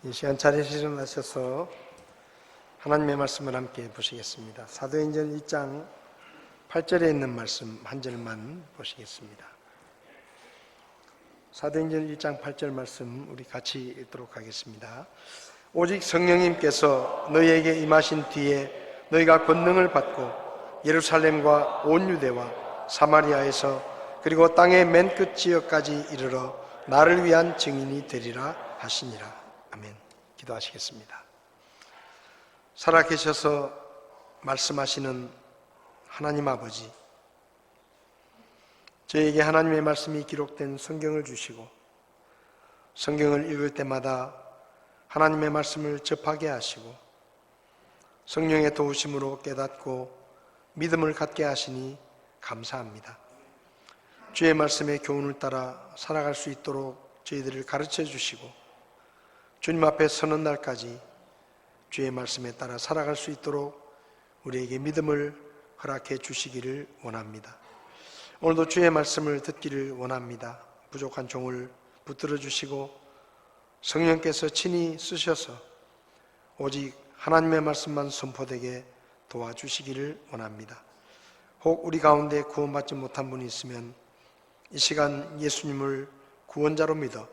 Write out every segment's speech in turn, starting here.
이 시간 자리에서 일어나셔서 하나님의 말씀을 함께 보시겠습니다. 사도행전 1장 8절에 있는 말씀 한 절만 보시겠습니다. 사도행전 1장 8절 말씀 우리 같이 읽도록 하겠습니다. 오직 성령님께서 너희에게 임하신 뒤에 너희가 권능을 받고 예루살렘과 온 유대와 사마리아에서 그리고 땅의 맨 끝 지역까지 이르러 나를 위한 증인이 되리라 하시니라. 아멘. 기도하시겠습니다. 살아계셔서 말씀하시는 하나님 아버지, 저에게 하나님의 말씀이 기록된 성경을 주시고 성경을 읽을 때마다 하나님의 말씀을 접하게 하시고 성령의 도우심으로 깨닫고 믿음을 갖게 하시니 감사합니다. 주의 말씀의 교훈을 따라 살아갈 수 있도록 저희들을 가르쳐 주시고 주님 앞에 서는 날까지 주의 말씀에 따라 살아갈 수 있도록 우리에게 믿음을 허락해 주시기를 원합니다. 오늘도 주의 말씀을 듣기를 원합니다. 부족한 종을 붙들어 주시고 성령께서 친히 쓰셔서 오직 하나님의 말씀만 선포되게 도와주시기를 원합니다. 혹 우리 가운데 구원받지 못한 분이 있으면 이 시간 예수님을 구원자로 믿어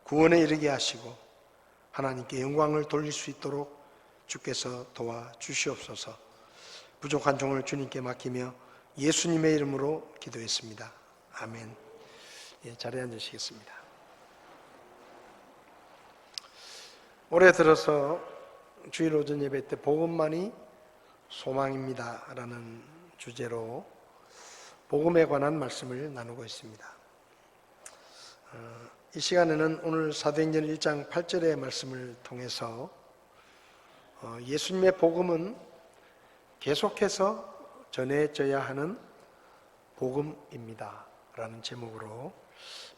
구원에 이르게 하시고 하나님께 영광을 돌릴 수 있도록 주께서 도와주시옵소서. 부족한 종을 주님께 맡기며 예수님의 이름으로 기도했습니다. 아멘. 자리에 앉으시겠습니다. 올해 들어서 주일 오전 예배 때 복음만이 소망입니다 라는 주제로 복음에 관한 말씀을 나누고 있습니다. 이 시간에는 오늘 사도행전 1장 8절의 말씀을 통해서 예수님의 복음은 계속해서 전해져야 하는 복음입니다 라는 제목으로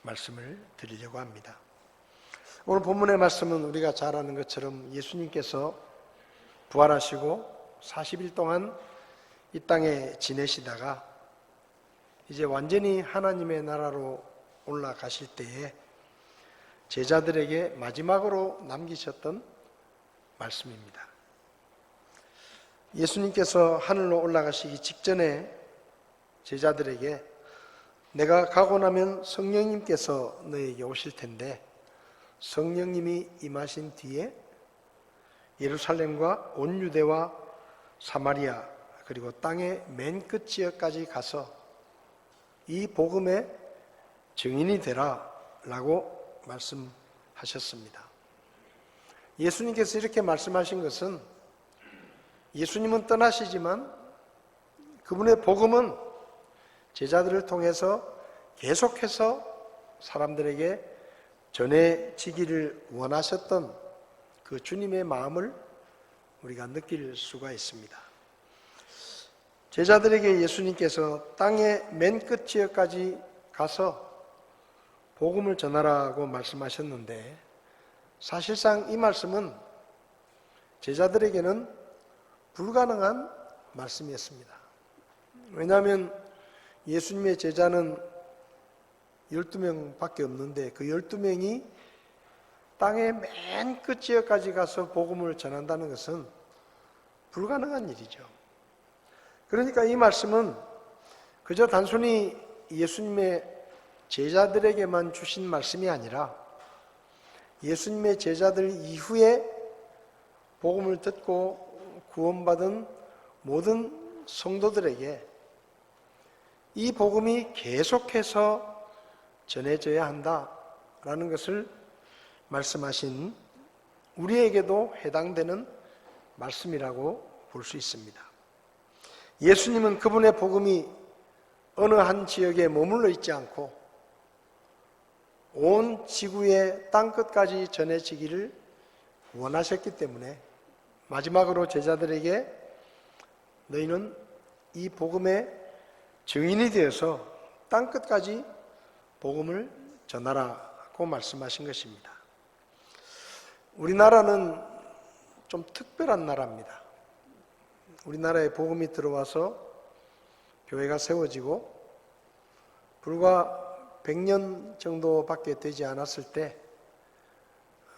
말씀을 드리려고 합니다. 오늘 본문의 말씀은 우리가 잘 아는 것처럼 예수님께서 부활하시고 40일 동안 이 땅에 지내시다가 이제 완전히 하나님의 나라로 올라가실 때에 제자들에게 마지막으로 남기셨던 말씀입니다. 예수님께서 하늘로 올라가시기 직전에 제자들에게 내가 가고 나면 성령님께서 너에게 오실 텐데 성령님이 임하신 뒤에 예루살렘과 온 유대와 사마리아 그리고 땅의 맨 끝 지역까지 가서 이 복음의 증인이 되라 라고 말씀하셨습니다. 예수님께서 이렇게 말씀하신 것은 예수님은 떠나시지만 그분의 복음은 제자들을 통해서 계속해서 사람들에게 전해지기를 원하셨던 그 주님의 마음을 우리가 느낄 수가 있습니다. 제자들에게 예수님께서 땅의 맨 끝 지역까지 가서 복음을 전하라고 말씀하셨는데 사실상 이 말씀은 제자들에게는 불가능한 말씀이었습니다. 왜냐하면 예수님의 제자는 12명밖에 없는데 그 12명이 땅의 맨 끝 지역까지 가서 복음을 전한다는 것은 불가능한 일이죠. 그러니까 이 말씀은 그저 단순히 예수님의 제자들에게만 주신 말씀이 아니라 예수님의 제자들 이후에 복음을 듣고 구원받은 모든 성도들에게 이 복음이 계속해서 전해져야 한다라는 것을 말씀하신 우리에게도 해당되는 말씀이라고 볼 수 있습니다. 예수님은 그분의 복음이 어느 한 지역에 머물러 있지 않고 온 지구의 땅끝까지 전해지기를 원하셨기 때문에 마지막으로 제자들에게 너희는 이 복음의 증인이 되어서 땅끝까지 복음을 전하라고 말씀하신 것입니다. 우리나라는 좀 특별한 나라입니다. 우리나라에 복음이 들어와서 교회가 세워지고 불과 100년 정도밖에 되지 않았을 때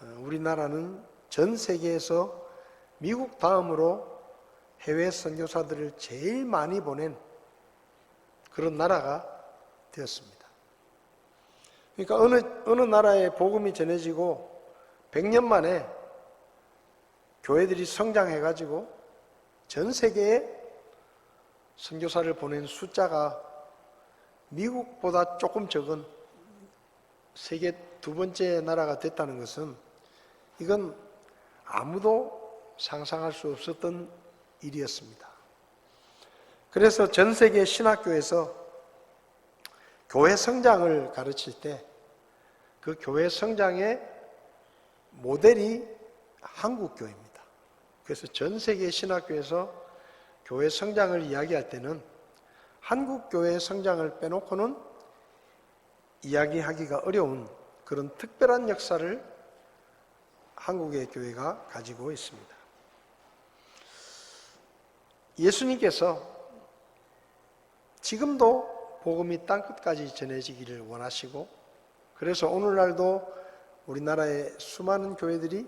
우리나라는 전 세계에서 미국 다음으로 해외 선교사들을 제일 많이 보낸 그런 나라가 되었습니다. 그러니까 어느 나라에 복음이 전해지고 100년 만에 교회들이 성장해가지고 전 세계에 선교사를 보낸 숫자가 미국보다 조금 적은 세계 두 번째 나라가 됐다는 것은 이건 아무도 상상할 수 없었던 일이었습니다. 그래서 전 세계 신학교에서 교회 성장을 가르칠 때 그 교회 성장의 모델이 한국교회입니다. 그래서 전 세계 신학교에서 교회 성장을 이야기할 때는 한국교회의 성장을 빼놓고는 이야기하기가 어려운 그런 특별한 역사를 한국의 교회가 가지고 있습니다. 예수님께서 지금도 복음이 땅끝까지 전해지기를 원하시고, 그래서 오늘날도 우리나라의 수많은 교회들이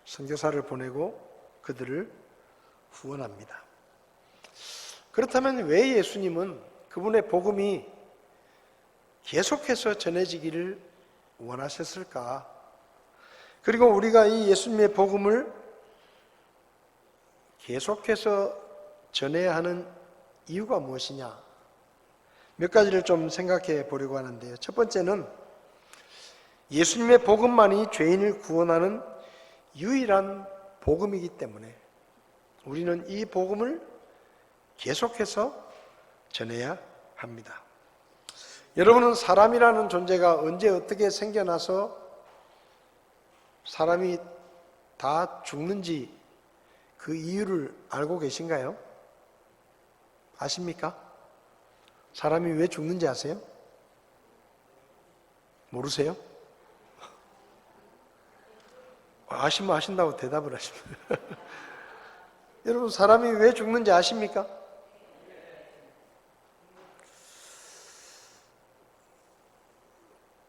선교사를 보내고 그들을 후원합니다. 그렇다면 왜 예수님은 그분의 복음이 계속해서 전해지기를 원하셨을까? 그리고 우리가 이 예수님의 복음을 계속해서 전해야 하는 이유가 무엇이냐? 몇 가지를 좀 생각해 보려고 하는데요. 첫 번째는 예수님의 복음만이 죄인을 구원하는 유일한 복음이기 때문에 우리는 이 복음을 계속해서 전해야 합니다. 여러분은 사람이라는 존재가 언제 어떻게 생겨나서 사람이 다 죽는지 그 이유를 알고 계신가요? 아십니까? 사람이 왜 죽는지 아세요? 모르세요? 아시면 아신다고 대답을 하십니다. 여러분, 사람이 왜 죽는지 아십니까?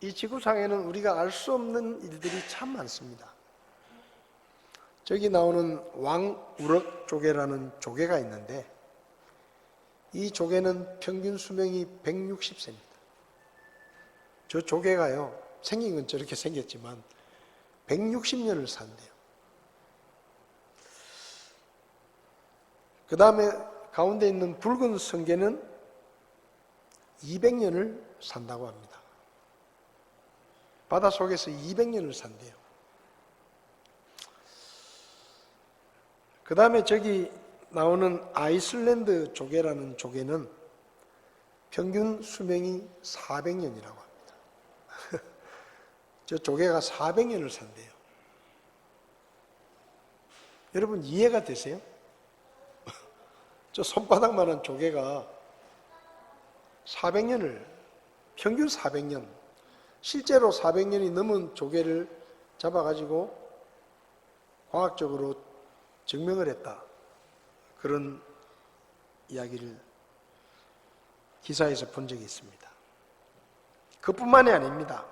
이 지구상에는 우리가 알 수 없는 일들이 참 많습니다. 저기 나오는 왕우럭 조개라는 조개가 있는데 이 조개는 평균 수명이 160세입니다. 저 조개가요, 생긴 건 저렇게 생겼지만 160년을 산대요. 그 다음에 가운데 있는 붉은 성게는 200년을 산다고 합니다. 바닷속에서 200년을 산대요. 그 다음에 저기 나오는 아이슬란드 조개라는 조개는 평균 수명이 400년이라고 합니다. 저 조개가 400년을 산대요. 여러분, 이해가 되세요? 저 손바닥만한 조개가 400년을, 평균 400년, 실제로 400년이 넘은 조개를 잡아가지고 과학적으로 증명을 했다. 그런 이야기를 기사에서 본 적이 있습니다. 그뿐만이 아닙니다.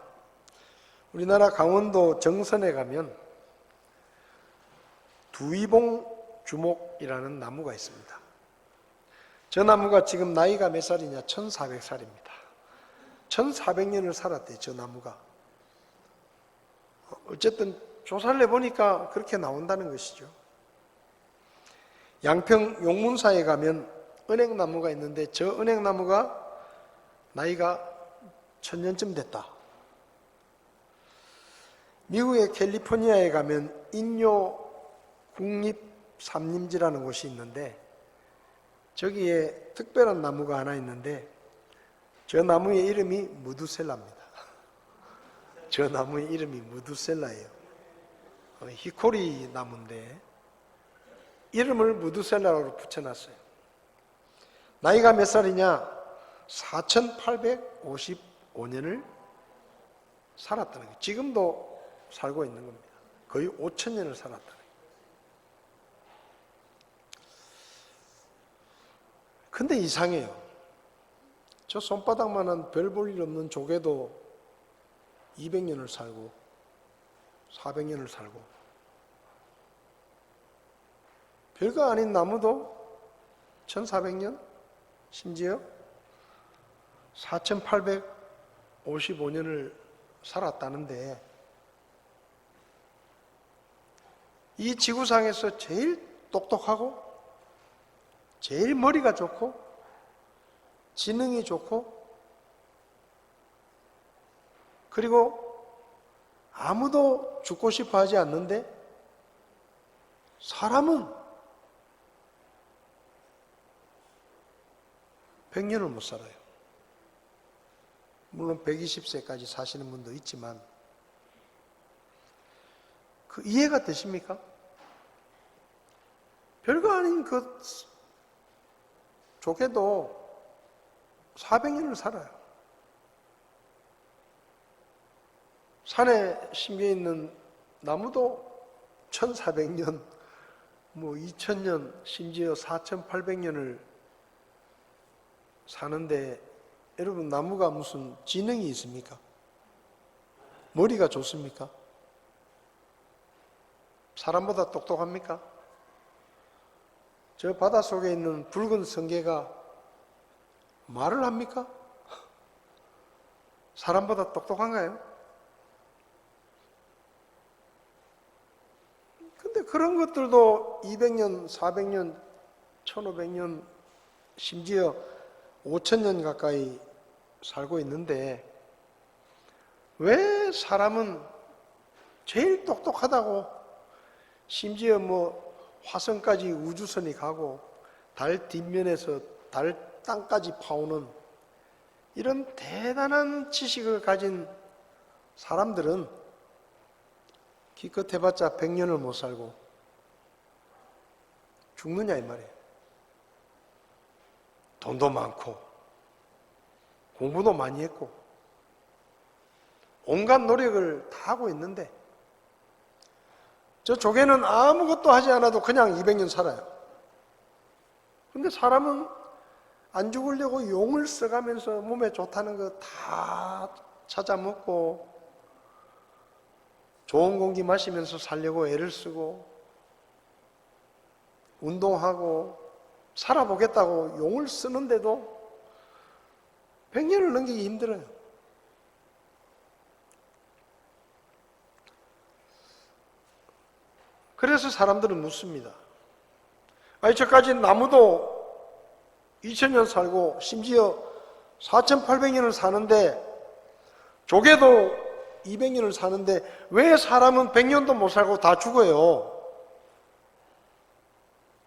우리나라 강원도 정선에 가면 두위봉 주목이라는 나무가 있습니다. 저 나무가 지금 나이가 몇 살이냐? 1400살입니다. 1400년을 살았대요, 저 나무가. 어쨌든 조사를 해보니까 그렇게 나온다는 것이죠. 양평 용문사에 가면 은행나무가 있는데 저 은행나무가 나이가 1000년쯤 됐다. 미국의 캘리포니아에 가면 인요 국립삼림지라는 곳이 있는데 저기에 특별한 나무가 하나 있는데 저 나무의 이름이 무두셀라입니다. 저 나무의 이름이 무두셀라예요. 히코리 나무인데 이름을 무두셀라로 붙여놨어요. 나이가 몇 살이냐? 4855년을 살았다는 거예요. 지금도 살고 있는 겁니다. 거의 5000년을 살았다는 거예요. 근데 이상해요. 저 손바닥만한 별 볼 일 없는 조개도 200년을 살고 400년을 살고, 별거 아닌 나무도 1400년, 심지어 4855년을 살았다는데, 이 지구상에서 제일 똑똑하고 제일 머리가 좋고 지능이 좋고, 그리고 아무도 죽고 싶어 하지 않는데 사람은 100년을 못 살아요. 물론 120세까지 사시는 분도 있지만, 그 이해가 되십니까? 별거 아닌 그 조개도 400년을 살아요. 산에 심겨 있는 나무도 1400년, 2000년, 심지어 4800년을 사는데, 여러분, 나무가 무슨 지능이 있습니까? 머리가 좋습니까? 사람보다 똑똑합니까? 저 바닷속에 있는 붉은 성게가 말을 합니까? 사람보다 똑똑한가요? 근데 그런 것들도 200년, 400년, 1500년, 심지어 5000년 가까이 살고 있는데, 왜 사람은 제일 똑똑하다고, 심지어 화성까지 우주선이 가고 달 뒷면에서 달 땅까지 파오는 이런 대단한 지식을 가진 사람들은 기껏 해봤자 100년을 못 살고 죽느냐 이 말이에요. 돈도 많고 공부도 많이 했고 온갖 노력을 다 하고 있는데, 저 조개는 아무것도 하지 않아도 그냥 200년 살아요. 근데 사람은 안 죽으려고 용을 써가면서 몸에 좋다는 거 다 찾아 먹고, 좋은 공기 마시면서 살려고 애를 쓰고, 운동하고 살아보겠다고 용을 쓰는데도 100년을 넘기기 힘들어요. 그래서 사람들은 묻습니다. 아니, 저까지 나무도 2000년 살고 심지어 4800년을 사는데, 조개도 200년을 사는데 왜 사람은 100년도 못 살고 다 죽어요?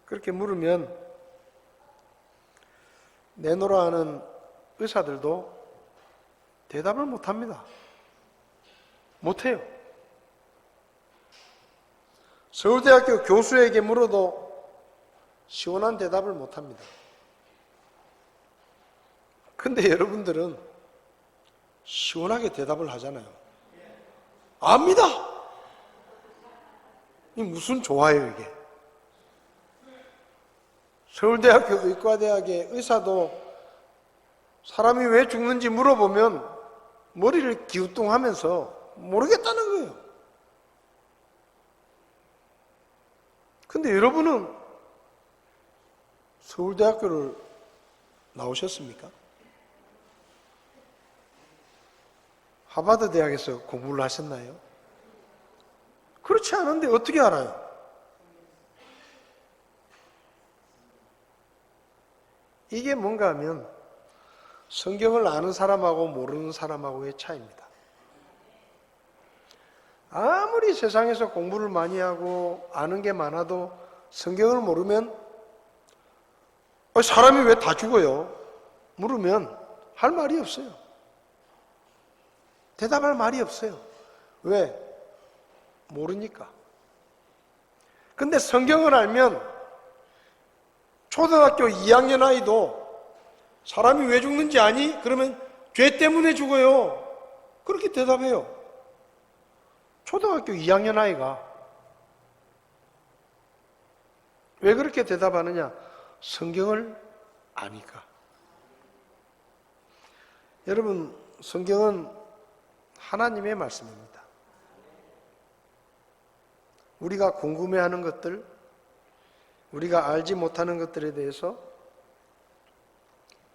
그렇게 물으면 내노라 하는 의사들도 대답을 못합니다. 못해요. 서울대학교 교수에게 물어도 시원한 대답을 못합니다. 근데 여러분들은 시원하게 대답을 하잖아요. 압니다! 이 무슨 좋아요 이게. 서울대학교 의과대학의 의사도 사람이 왜 죽는지 물어보면 머리를 기우뚱하면서 모르겠다는 거예요. 근데 여러분은 서울대학교를 나오셨습니까? 하버드 대학에서 공부를 하셨나요? 그렇지 않은데 어떻게 알아요? 이게 뭔가 하면 성경을 아는 사람하고 모르는 사람하고의 차이입니다. 아무리 세상에서 공부를 많이 하고 아는 게 많아도 성경을 모르면 사람이 왜 다 죽어요? 물으면 할 말이 없어요. 대답할 말이 없어요. 왜? 모르니까. 근데 성경을 알면 초등학교 2학년 아이도 사람이 왜 죽는지 아니? 그러면 죄 때문에 죽어요. 그렇게 대답해요. 초등학교 2학년 아이가. 왜 그렇게 대답하느냐? 성경을 아니까. 여러분, 성경은 하나님의 말씀입니다. 우리가 궁금해하는 것들, 우리가 알지 못하는 것들에 대해서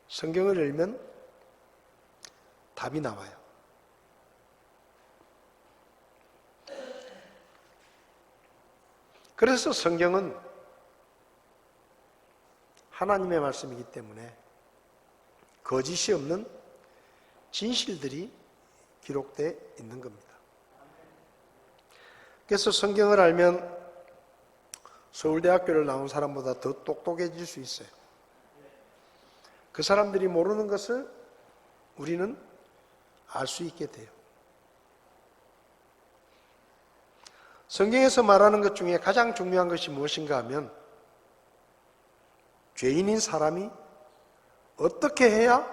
성경을 열면 답이 나와요. 그래서 성경은 하나님의 말씀이기 때문에 거짓이 없는 진실들이 기록되어 있는 겁니다. 그래서 성경을 알면 서울대학교를 나온 사람보다 더 똑똑해질 수 있어요. 그 사람들이 모르는 것을 우리는 알 수 있게 돼요. 성경에서 말하는 것 중에 가장 중요한 것이 무엇인가 하면 죄인인 사람이 어떻게 해야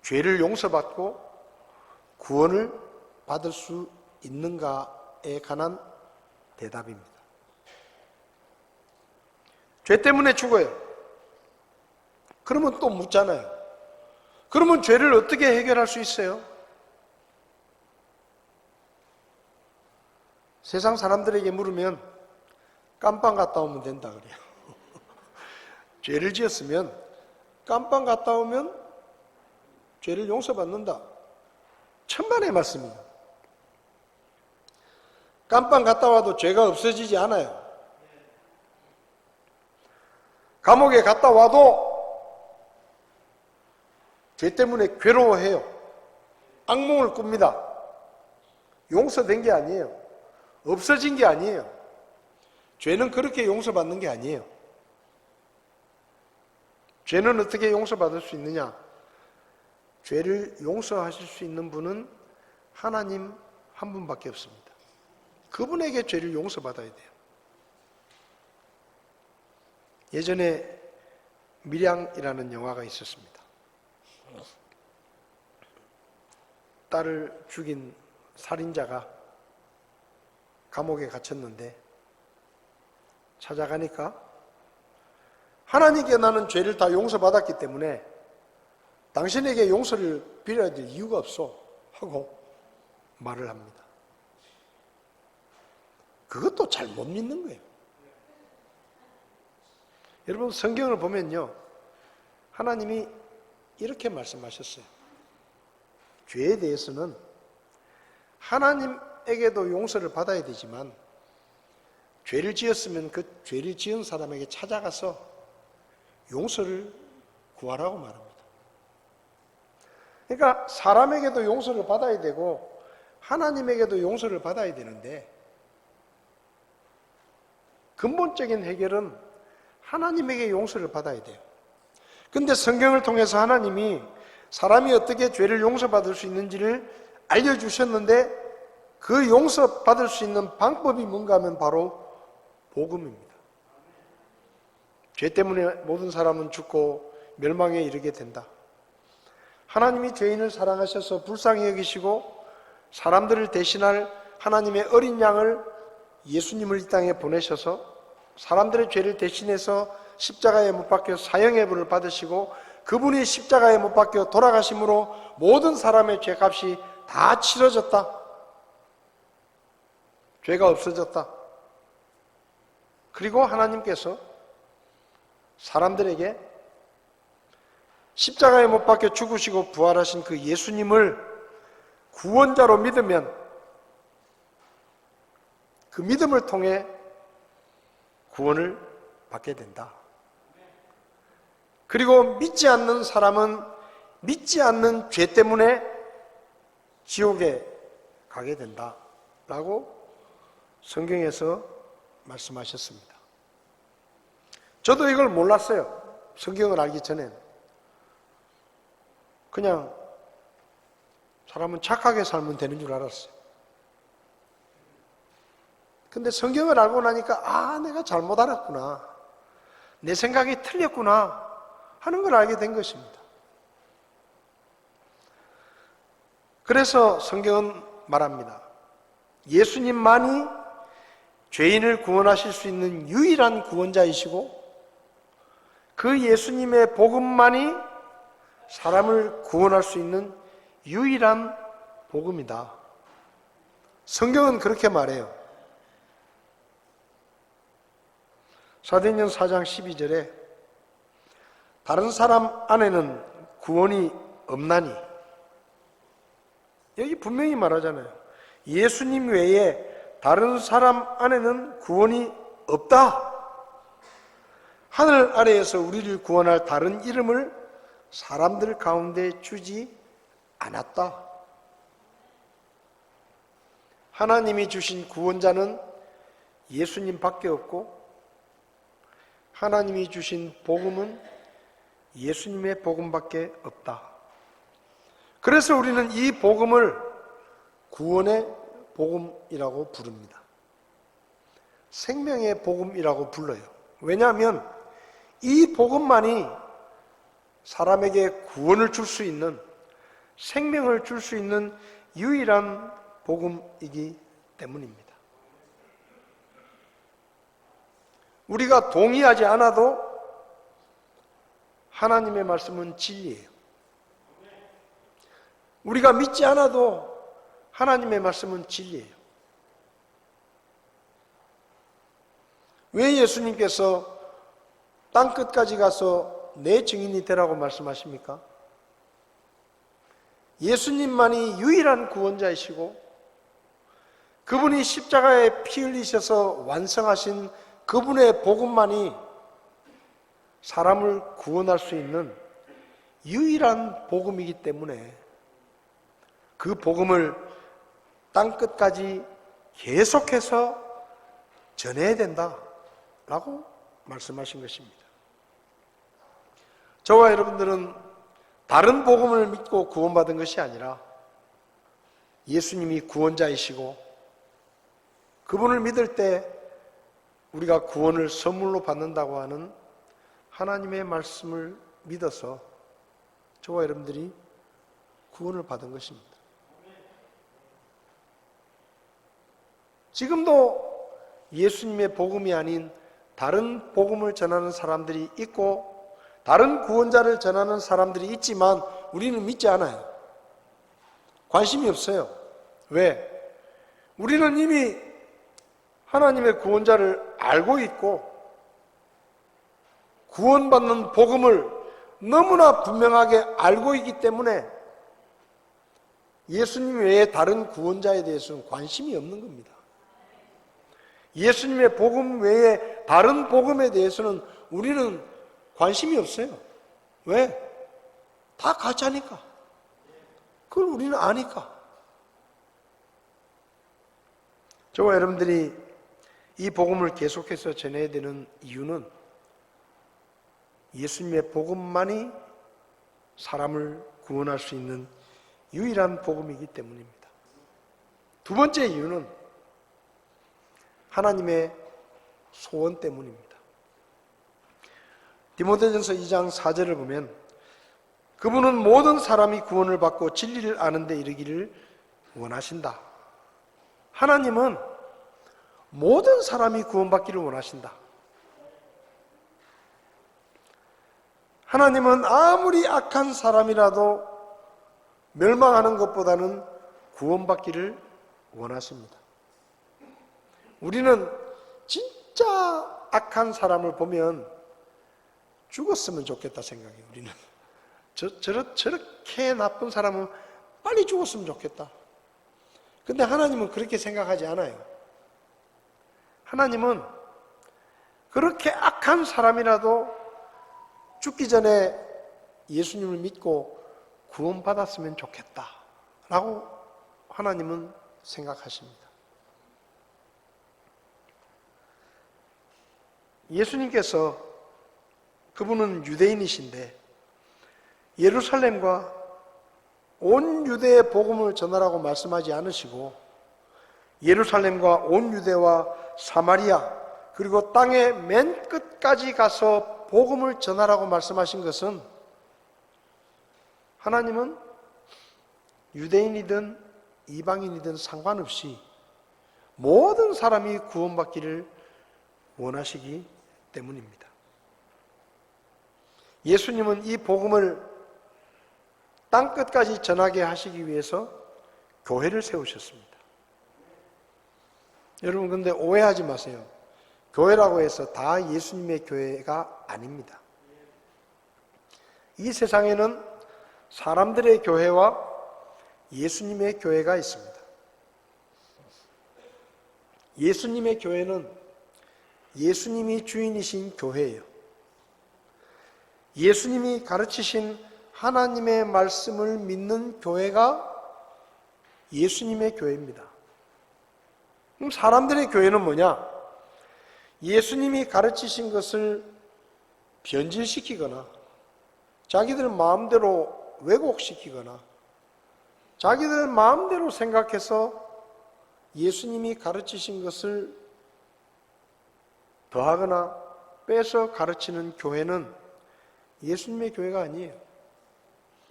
죄를 용서받고 구원을 받을 수 있는가에 관한 대답입니다. 죄 때문에 죽어요. 그러면 또 묻잖아요. 그러면 죄를 어떻게 해결할 수 있어요? 세상 사람들에게 물으면 깜빵 갔다 오면 된다 그래요. 죄를 지었으면 깜빵 갔다 오면 죄를 용서받는다. 천만의 말씀이에요. 깜빵 갔다 와도 죄가 없어지지 않아요. 감옥에 갔다 와도 죄 때문에 괴로워해요. 악몽을 꿉니다. 용서된 게 아니에요. 없어진 게 아니에요. 죄는 그렇게 용서받는 게 아니에요. 죄는 어떻게 용서받을 수 있느냐? 죄를 용서하실 수 있는 분은 하나님 한 분밖에 없습니다. 그분에게 죄를 용서받아야 돼요. 예전에 밀양이라는 영화가 있었습니다. 딸을 죽인 살인자가 감옥에 갇혔는데 찾아가니까 하나님께 나는 죄를 다 용서받았기 때문에 당신에게 용서를 빌어야 될 이유가 없어 하고 말을 합니다. 그것도 잘 못 믿는 거예요. 여러분 성경을 보면요, 하나님이 이렇게 말씀하셨어요. 죄에 대해서는 하나님에게도 용서를 받아야 되지만 죄를 지었으면 그 죄를 지은 사람에게 찾아가서 용서를 구하라고 말합니다. 그러니까 사람에게도 용서를 받아야 되고 하나님에게도 용서를 받아야 되는데 근본적인 해결은 하나님에게 용서를 받아야 돼요. 근데 성경을 통해서 하나님이 사람이 어떻게 죄를 용서받을 수 있는지를 알려주셨는데 그 용서받을 수 있는 방법이 뭔가 하면 바로 복음입니다. 죄 때문에 모든 사람은 죽고 멸망에 이르게 된다. 하나님이 죄인을 사랑하셔서 불쌍히 여기시고 사람들을 대신할 하나님의 어린 양을 예수님을 이 땅에 보내셔서 사람들의 죄를 대신해서 십자가에 못 박혀 사형의 벌을 받으시고 그분이 십자가에 못 박혀 돌아가심으로 모든 사람의 죄값이 다 치러졌다. 죄가 없어졌다. 그리고 하나님께서 사람들에게 십자가에 못 박혀 죽으시고 부활하신 그 예수님을 구원자로 믿으면 그 믿음을 통해 구원을 받게 된다. 그리고 믿지 않는 사람은 믿지 않는 죄 때문에 지옥에 가게 된다 라고 성경에서 말씀하셨습니다. 저도 이걸 몰랐어요. 성경을 알기 전엔. 그냥 사람은 착하게 살면 되는 줄 알았어요. 근데 성경을 알고 나니까 내가 잘못 알았구나. 내 생각이 틀렸구나 하는 걸 알게 된 것입니다. 그래서 성경은 말합니다. 예수님만이 죄인을 구원하실 수 있는 유일한 구원자이시고 그 예수님의 복음만이 사람을 구원할 수 있는 유일한 복음이다. 성경은 그렇게 말해요. 사도행전 4장 12절에 다른 사람 안에는 구원이 없나니, 여기 분명히 말하잖아요. 예수님 외에 다른 사람 안에는 구원이 없다. 하늘 아래에서 우리를 구원할 다른 이름을 사람들 가운데 주지 않았다. 하나님이 주신 구원자는 예수님밖에 없고, 하나님이 주신 복음은 예수님의 복음밖에 없다. 그래서 우리는 이 복음을 구원의 복음이라고 부릅니다. 생명의 복음이라고 불러요. 왜냐하면 이 복음만이 사람에게 구원을 줄 수 있는, 생명을 줄 수 있는 유일한 복음이기 때문입니다. 우리가 동의하지 않아도 하나님의 말씀은 진리예요. 우리가 믿지 않아도 하나님의 말씀은 진리예요. 왜 예수님께서 땅끝까지 가서 내 증인이 되라고 말씀하십니까? 예수님만이 유일한 구원자이시고, 그분이 십자가에 피 흘리셔서 완성하신 그분의 복음만이 사람을 구원할 수 있는 유일한 복음이기 때문에 그 복음을 땅끝까지 계속해서 전해야 된다라고 말씀하신 것입니다. 저와 여러분들은 다른 복음을 믿고 구원받은 것이 아니라 예수님이 구원자이시고, 그분을 믿을 때 우리가 구원을 선물로 받는다고 하는 하나님의 말씀을 믿어서 저와 여러분들이 구원을 받은 것입니다. 지금도 예수님의 복음이 아닌 다른 복음을 전하는 사람들이 있고, 다른 구원자를 전하는 사람들이 있지만 우리는 믿지 않아요. 관심이 없어요. 왜? 우리는 이미 하나님의 구원자를 알고 있고, 구원받는 복음을 너무나 분명하게 알고 있기 때문에 예수님 외에 다른 구원자에 대해서는 관심이 없는 겁니다. 예수님의 복음 외에 다른 복음에 대해서는 우리는 관심이 없어요. 왜? 다 가짜니까. 그걸 우리는 아니까. 저와 여러분들이 이 복음을 계속해서 전해야 되는 이유는 예수님의 복음만이 사람을 구원할 수 있는 유일한 복음이기 때문입니다. 두 번째 이유는 하나님의 소원 때문입니다. 디모데전서 2장 4절을 보면 그분은 모든 사람이 구원을 받고 진리를 아는 데 이르기를 원하신다. 하나님은 모든 사람이 구원받기를 원하신다. 하나님은 아무리 악한 사람이라도 멸망하는 것보다는 구원받기를 원하십니다. 우리는 진짜 악한 사람을 보면 죽었으면 좋겠다 생각해요. 우리는 저렇게 나쁜 사람은 빨리 죽었으면 좋겠다. 근데 하나님은 그렇게 생각하지 않아요. 하나님은 그렇게 악한 사람이라도 죽기 전에 예수님을 믿고 구원받았으면 좋겠다 라고 하나님은 생각하십니다. 예수님께서, 그분은 유대인이신데 예루살렘과 온 유대의 복음을 전하라고 말씀하지 않으시고, 예루살렘과 온 유대와 사마리아 그리고 땅의 맨 끝까지 가서 복음을 전하라고 말씀하신 것은, 하나님은 유대인이든 이방인이든 상관없이 모든 사람이 구원받기를 원하시기 때문입니다. 예수님은 이 복음을 땅끝까지 전하게 하시기 위해서 교회를 세우셨습니다. 여러분, 근데 오해하지 마세요. 교회라고 해서 다 예수님의 교회가 아닙니다. 이 세상에는 사람들의 교회와 예수님의 교회가 있습니다. 예수님의 교회는 예수님이 주인이신 교회예요. 예수님이 가르치신 하나님의 말씀을 믿는 교회가 예수님의 교회입니다. 그럼 사람들의 교회는 뭐냐? 예수님이 가르치신 것을 변질시키거나 자기들 마음대로 왜곡시키거나 자기들 마음대로 생각해서 예수님이 가르치신 것을 더하거나 빼서 가르치는 교회는 예수님의 교회가 아니에요.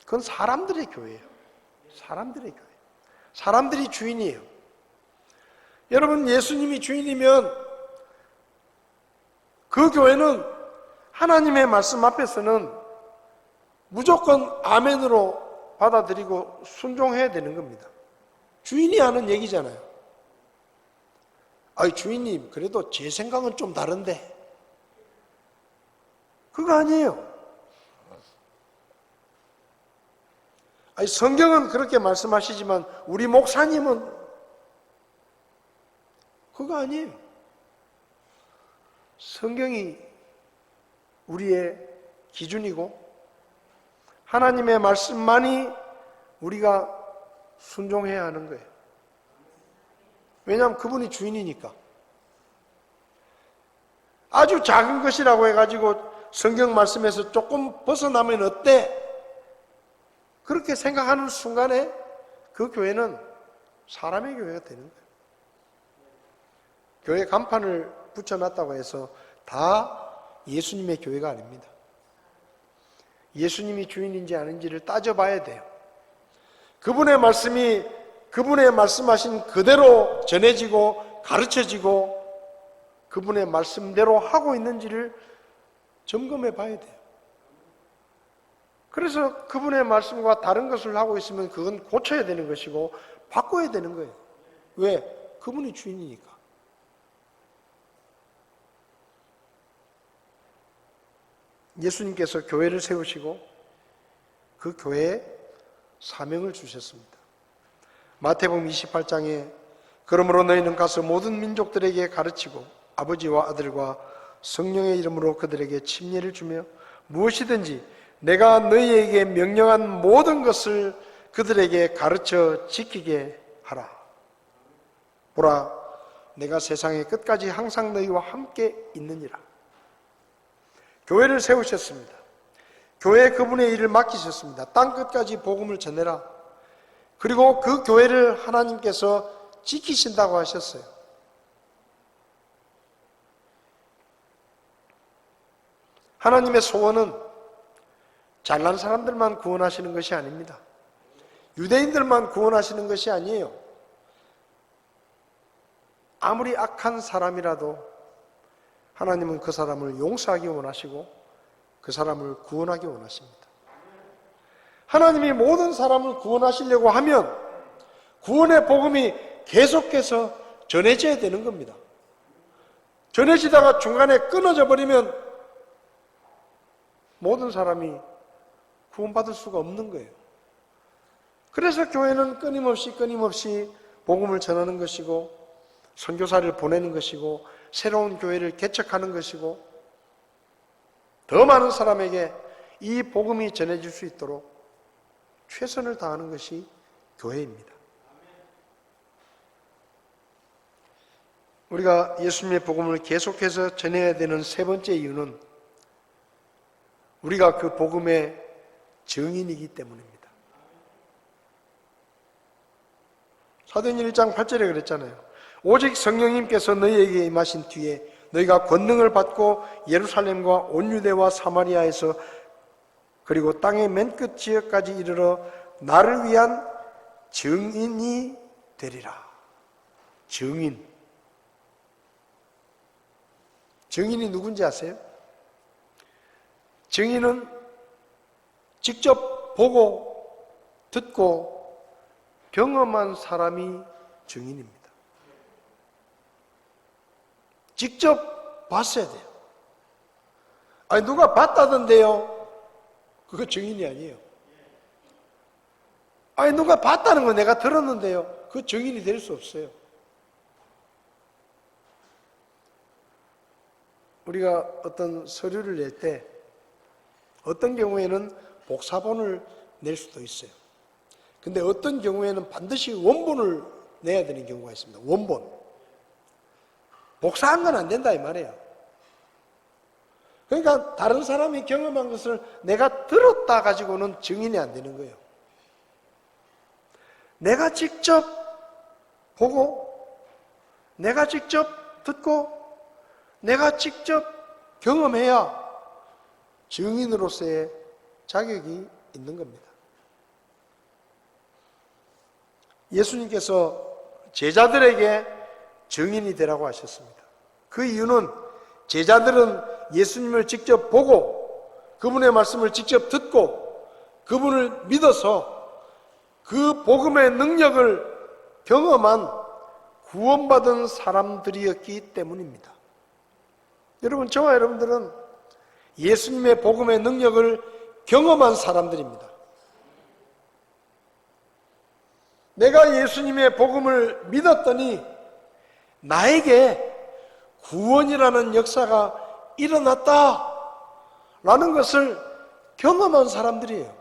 그건 사람들의 교회예요. 사람들의 교회. 사람들이 주인이에요. 여러분, 예수님이 주인이면 그 교회는 하나님의 말씀 앞에서는 무조건 아멘으로 받아들이고 순종해야 되는 겁니다. 주인이 하는 얘기잖아요. 아이, 주인님, 그래도 제 생각은 좀 다른데. 그거 아니에요. 아니, 성경은 그렇게 말씀하시지만 우리 목사님은 그거 아니에요. 성경이 우리의 기준이고 하나님의 말씀만이 우리가 순종해야 하는 거예요. 왜냐하면 그분이 주인이니까. 아주 작은 것이라고 해가지고 성경 말씀에서 조금 벗어나면 어때? 그렇게 생각하는 순간에 그 교회는 사람의 교회가 되는 거예요. 교회 간판을 붙여놨다고 해서 다 예수님의 교회가 아닙니다. 예수님이 주인인지 아닌지를 따져봐야 돼요. 그분의 말씀이 그분의 말씀하신 그대로 전해지고 가르쳐지고 그분의 말씀대로 하고 있는지를 점검해 봐야 돼요. 그래서 그분의 말씀과 다른 것을 하고 있으면 그건 고쳐야 되는 것이고 바꿔야 되는 거예요. 왜? 그분이 주인이니까. 예수님께서 교회를 세우시고 그 교회에 사명을 주셨습니다. 마태복음 28장에 그러므로 너희는 가서 모든 민족들에게 가르치고 아버지와 아들과 성령의 이름으로 그들에게 침례를 주며 무엇이든지 내가 너희에게 명령한 모든 것을 그들에게 가르쳐 지키게 하라. 보라, 내가 세상의 끝까지 항상 너희와 함께 있느니라. 교회를 세우셨습니다. 교회에 그분의 일을 맡기셨습니다. 땅 끝까지 복음을 전해라. 그리고 그 교회를 하나님께서 지키신다고 하셨어요. 하나님의 소원은 잘난 사람들만 구원하시는 것이 아닙니다. 유대인들만 구원하시는 것이 아니에요. 아무리 악한 사람이라도 하나님은 그 사람을 용서하기 원하시고 그 사람을 구원하기 원하십니다. 하나님이 모든 사람을 구원하시려고 하면 구원의 복음이 계속해서 전해져야 되는 겁니다. 전해지다가 중간에 끊어져 버리면 모든 사람이 구원받을 수가 없는 거예요. 그래서 교회는 끊임없이 복음을 전하는 것이고 선교사를 보내는 것이고 새로운 교회를 개척하는 것이고 더 많은 사람에게 이 복음이 전해질 수 있도록 최선을 다하는 것이 교회입니다. 우리가 예수님의 복음을 계속해서 전해야 되는 세 번째 이유는 우리가 그 복음의 증인이기 때문입니다. 사도행전 1장 8절에 그랬잖아요. 오직 성령님께서 너희에게 임하신 뒤에 너희가 권능을 받고 예루살렘과 온 유대와 사마리아에서 그리고 땅의 맨 끝 지역까지 이르러 나를 위한 증인이 되리라. 증인. 증인이 누군지 아세요? 증인은 직접 보고 듣고 경험한 사람이 증인입니다. 직접 봤어야 돼요. 아니 누가 봤다던데요? 그거 증인이 아니에요. 아니 누가 봤다는 거 내가 들었는데요? 그 증인이 될 수 없어요. 우리가 어떤 서류를 낼 때 어떤 경우에는 복사본을 낼 수도 있어요. 근데 어떤 경우에는 반드시 원본을 내야 되는 경우가 있습니다. 원본. 복사한 건 안 된다 이 말이에요. 그러니까 다른 사람이 경험한 것을 내가 들었다 가지고는 증인이 안 되는 거예요. 내가 직접 보고, 내가 직접 듣고, 내가 직접 경험해야 증인으로서의 자격이 있는 겁니다. 예수님께서 제자들에게 증인이 되라고 하셨습니다. 그 이유는 제자들은 예수님을 직접 보고 그분의 말씀을 직접 듣고 그분을 믿어서 그 복음의 능력을 경험한 구원받은 사람들이었기 때문입니다. 여러분, 저와 여러분들은 예수님의 복음의 능력을 경험한 사람들입니다. 내가 예수님의 복음을 믿었더니 나에게 구원이라는 역사가 일어났다라는 것을 경험한 사람들이에요.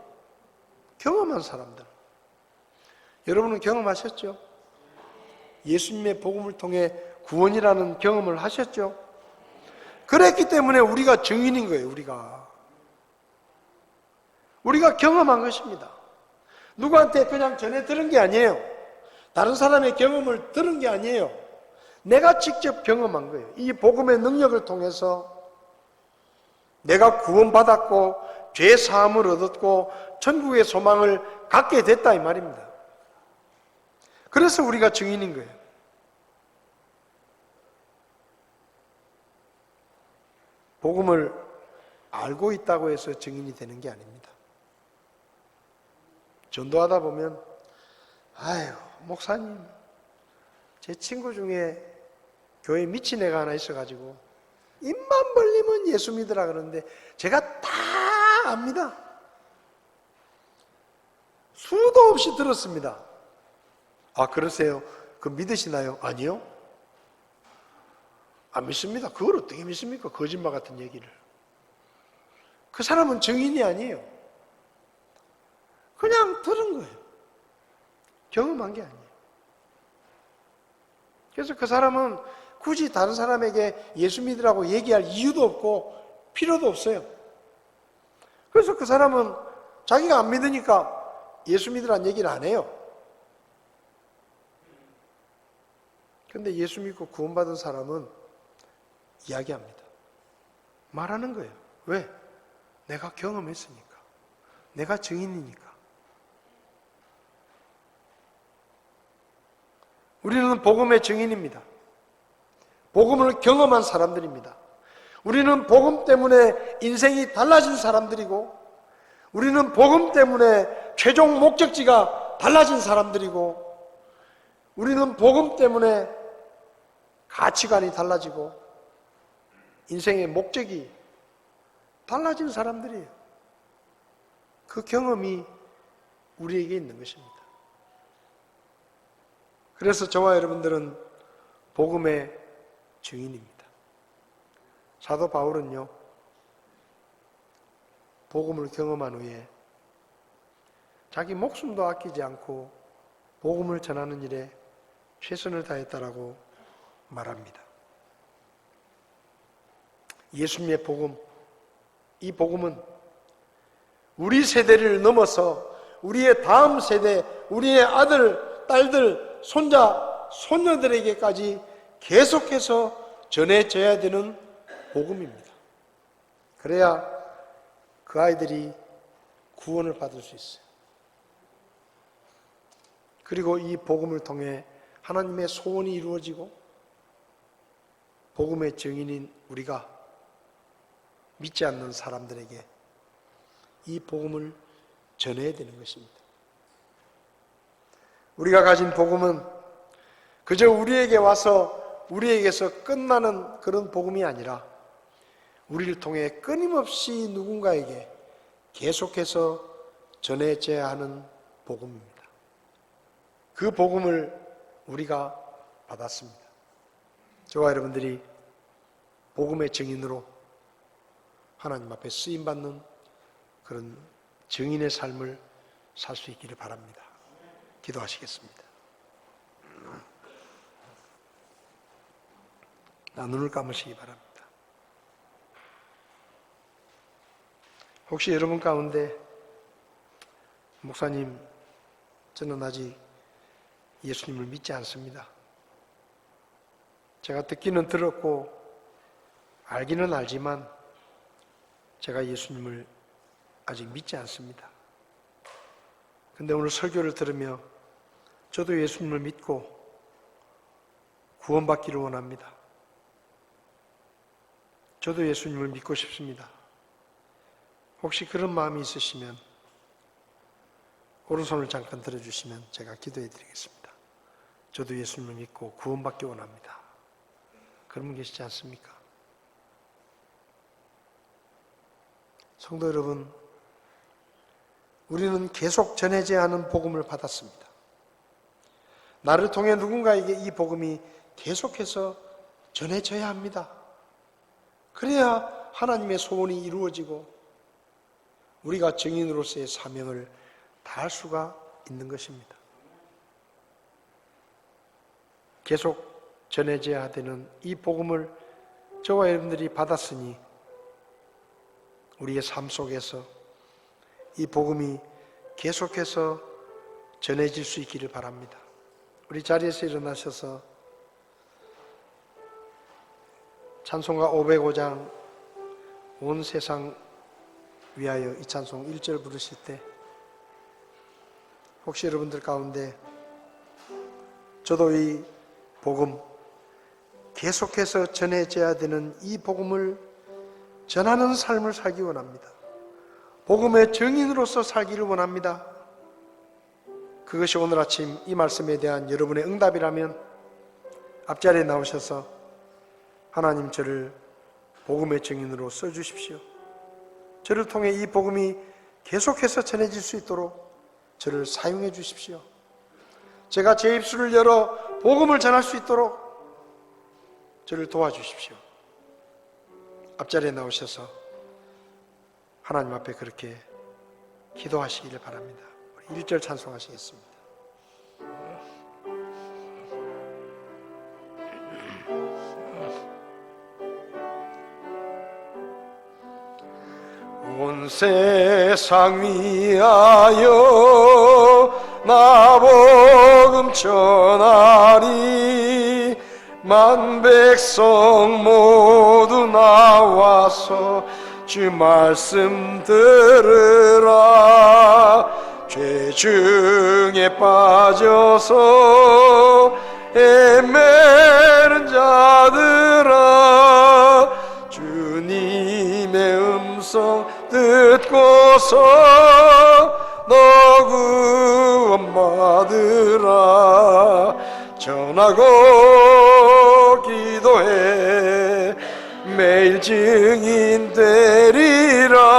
경험한 사람들. 여러분은 경험하셨죠? 예수님의 복음을 통해 구원이라는 경험을 하셨죠? 그랬기 때문에 우리가 증인인 거예요. 우리가 경험한 것입니다. 누구한테 그냥 전해 들은 게 아니에요. 다른 사람의 경험을 들은 게 아니에요. 내가 직접 경험한 거예요. 이 복음의 능력을 통해서 내가 구원받았고 죄 사함을 얻었고 천국의 소망을 갖게 됐다 이 말입니다. 그래서 우리가 증인인 거예요. 복음을 알고 있다고 해서 증인이 되는 게 아닙니다. 전도하다 보면 아유 목사님 제 친구 중에 교회 미친 애가 하나 있어가지고 입만 벌리면 예수 믿으라 그러는데 제가 다 압니다. 수도 없이 들었습니다. 아 그러세요? 그 믿으시나요? 아니요. 안 믿습니다. 그걸 어떻게 믿습니까? 거짓말 같은 얘기를. 그 사람은 증인이 아니에요. 그냥 들은 거예요. 경험한 게 아니에요. 그래서 그 사람은 굳이 다른 사람에게 예수 믿으라고 얘기할 이유도 없고 필요도 없어요. 그래서 그 사람은 자기가 안 믿으니까 예수 믿으라는 얘기를 안 해요. 그런데 예수 믿고 구원받은 사람은 이야기합니다. 말하는 거예요. 왜? 내가 경험했으니까. 내가 증인이니까. 우리는 복음의 증인입니다. 복음을 경험한 사람들입니다. 우리는 복음 때문에 인생이 달라진 사람들이고 우리는 복음 때문에 최종 목적지가 달라진 사람들이고 우리는 복음 때문에 가치관이 달라지고 인생의 목적이 달라진 사람들이에요. 그 경험이 우리에게 있는 것입니다. 그래서 저와 여러분들은 복음의 증인입니다. 사도 바울은요, 복음을 경험한 후에 자기 목숨도 아끼지 않고 복음을 전하는 일에 최선을 다했다라고 말합니다. 예수님의 복음, 이 복음은 우리 세대를 넘어서 우리의 다음 세대, 우리의 아들, 딸들, 손자, 손녀들에게까지 계속해서 전해져야 되는 복음입니다. 그래야 그 아이들이 구원을 받을 수 있어요. 그리고 이 복음을 통해 하나님의 소원이 이루어지고 복음의 증인인 우리가 믿지 않는 사람들에게 이 복음을 전해야 되는 것입니다. 우리가 가진 복음은 그저 우리에게 와서 우리에게서 끝나는 그런 복음이 아니라 우리를 통해 끊임없이 누군가에게 계속해서 전해져야 하는 복음입니다. 그 복음을 우리가 받았습니다. 저와 여러분들이 복음의 증인으로 하나님 앞에 쓰임받는 그런 증인의 삶을 살 수 있기를 바랍니다. 기도하시겠습니다. 눈을 감으시기 바랍니다. 혹시 여러분 가운데 목사님, 저는 아직 예수님을 믿지 않습니다. 제가 듣기는 들었고 알기는 알지만 제가 예수님을 아직 믿지 않습니다. 근데 오늘 설교를 들으며 저도 예수님을 믿고 구원받기를 원합니다. 저도 예수님을 믿고 싶습니다. 혹시 그런 마음이 있으시면 오른손을 잠깐 들어주시면 제가 기도해 드리겠습니다. 저도 예수님을 믿고 구원받기 원합니다. 그런 분 계시지 않습니까? 성도 여러분, 우리는 계속 전해져야 하는 복음을 받았습니다. 나를 통해 누군가에게 이 복음이 계속해서 전해져야 합니다. 그래야 하나님의 소원이 이루어지고 우리가 증인으로서의 사명을 다할 수가 있는 것입니다. 계속 전해져야 되는 이 복음을 저와 여러분들이 받았으니 우리의 삶 속에서 이 복음이 계속해서 전해질 수 있기를 바랍니다. 우리 자리에서 일어나셔서 찬송가 505장 온 세상 위하여 이 찬송 1절 부르실 때 혹시 여러분들 가운데 저도 이 복음 계속해서 전해져야 되는 이 복음을 전하는 삶을 살기 원합니다. 복음의 증인으로서 살기를 원합니다. 그것이 오늘 아침 이 말씀에 대한 여러분의 응답이라면 앞자리에 나오셔서 하나님, 저를 복음의 증인으로 써주십시오. 저를 통해 이 복음이 계속해서 전해질 수 있도록 저를 사용해 주십시오. 제가 제 입술을 열어 복음을 전할 수 있도록 저를 도와주십시오. 앞자리에 나오셔서 하나님 앞에 그렇게 기도하시기를 바랍니다. 우리 1절 찬송하시겠습니다. 온 세상 위하여 나 복음 전하리. 만 백성 모두 나와서 주 말씀 들으라. 죄 중에 빠져서 헤매는 자들아, 주님의 음성 듣고서 너 구원 받으라. 전하고 기도해 매일 증인 되리라.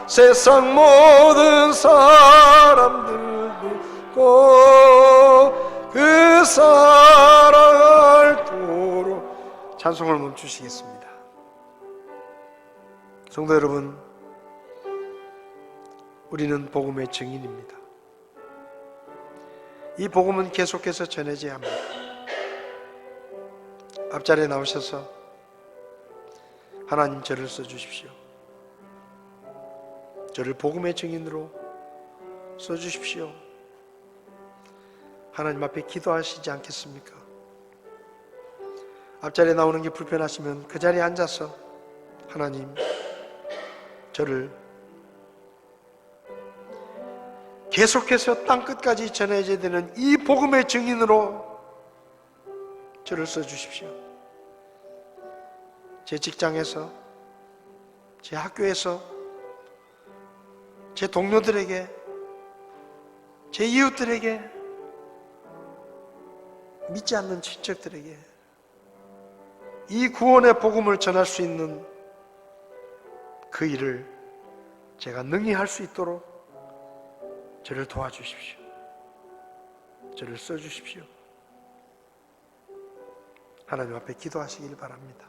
세상 모든 사람들 듣고 그 사랑 알도록. 찬송을 멈추시겠습니다. 성도 여러분, 우리는 복음의 증인입니다. 이 복음은 계속해서 전해져야 합니다. 앞자리에 나오셔서 하나님, 저를 써주십시오. 저를 복음의 증인으로 써주십시오. 하나님 앞에 기도하시지 않겠습니까? 앞자리에 나오는 게 불편하시면 그 자리에 앉아서 하나님, 저를 계속해서 땅끝까지 전해져야 되는 이 복음의 증인으로 저를 써주십시오. 제 직장에서, 제 학교에서, 제 동료들에게, 제 이웃들에게, 믿지 않는 친척들에게 이 구원의 복음을 전할 수 있는 그 일을 제가 능히 할 수 있도록 저를 도와주십시오. 저를 써주십시오. 하나님 앞에 기도하시길 바랍니다.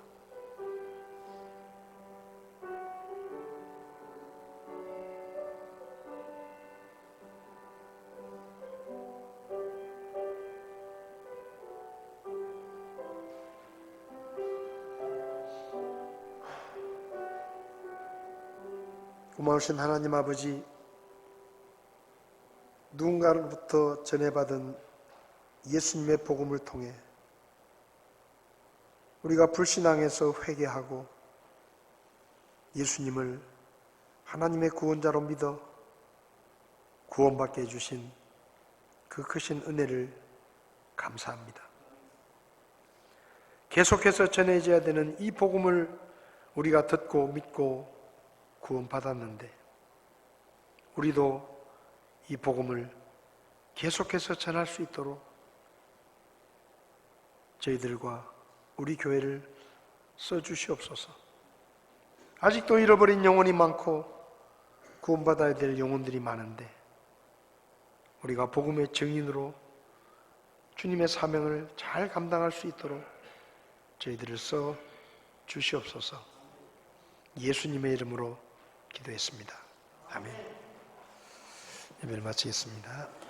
고마우신 하나님 아버지, 누군가로부터 전해받은 예수님의 복음을 통해 우리가 불신앙에서 회개하고 예수님을 하나님의 구원자로 믿어 구원받게 해주신 그 크신 은혜를 감사합니다. 계속해서 전해져야 되는 이 복음을 우리가 듣고 믿고 구원받았는데 우리도 이 복음을 계속해서 전할 수 있도록 저희들과 우리 교회를 써주시옵소서. 아직도 잃어버린 영혼이 많고 구원받아야 될 영혼들이 많은데 우리가 복음의 증인으로 주님의 사명을 잘 감당할 수 있도록 저희들을 써 주시옵소서. 예수님의 이름으로 기도했습니다. 아멘. 예배를 마치겠습니다.